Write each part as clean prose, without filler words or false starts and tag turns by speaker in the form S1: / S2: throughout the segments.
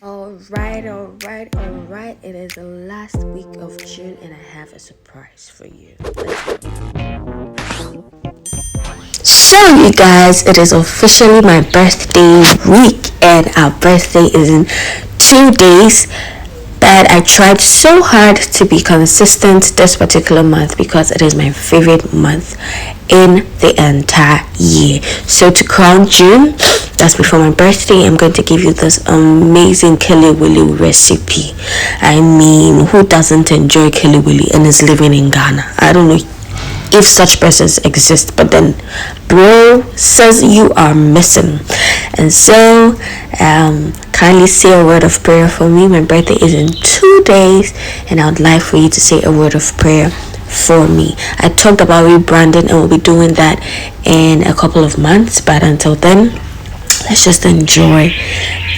S1: All right. It is the last week of June and I have a surprise for you. So, you guys, it is officially my birthday week and our birthday is in 2 days. But I tried so hard to be consistent this particular month because it is my favorite month in the entire year. So to crown June, that's before my birthday, I'm going to give you this amazing Kelewele recipe. I mean, who doesn't enjoy Kelewele and is living in Ghana? I don't know if such persons exist, but then bro says you are missing. And so kindly say a word of prayer for me. My birthday is in 2 days and I would like for you to say a word of prayer for me. I talked about rebranding and we'll be doing that in a couple of months, but until then, let's just enjoy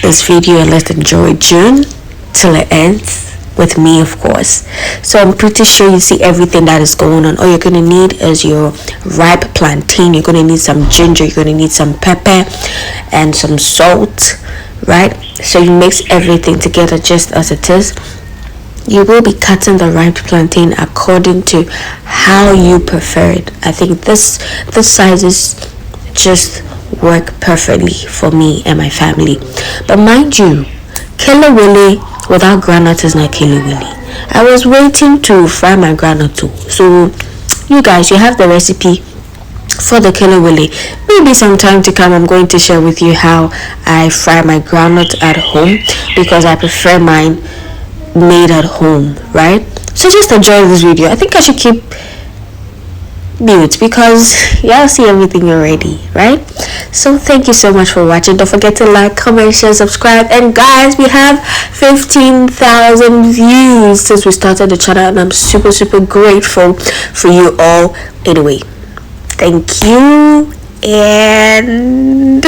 S1: this video and let's enjoy June till it ends with me, of course. So I'm pretty sure you see everything that is going on. All you're going to need is your ripe plantain. You're going to need some ginger, you're going to need some pepper and some salt, right? So you mix everything together just as it is. You will be cutting the ripe plantain according to how you prefer it. I think this sizes just work perfectly for me and my family. But mind you, Kelewele without granite is not Kelewele. I was waiting to fry my granite too. So you guys, you have the recipe for the Kelewele. Maybe some time to come I'm going to share with you how I fry my granite at home because I prefer mine made at home, right? So just enjoy this video. I think I should keep mute because y'all see everything already, right? So thank you so much for watching. Don't forget to like, comment, share, subscribe, and guys, we have 15,000 views since we started the channel and I'm super grateful for you all. Anyway, thank you and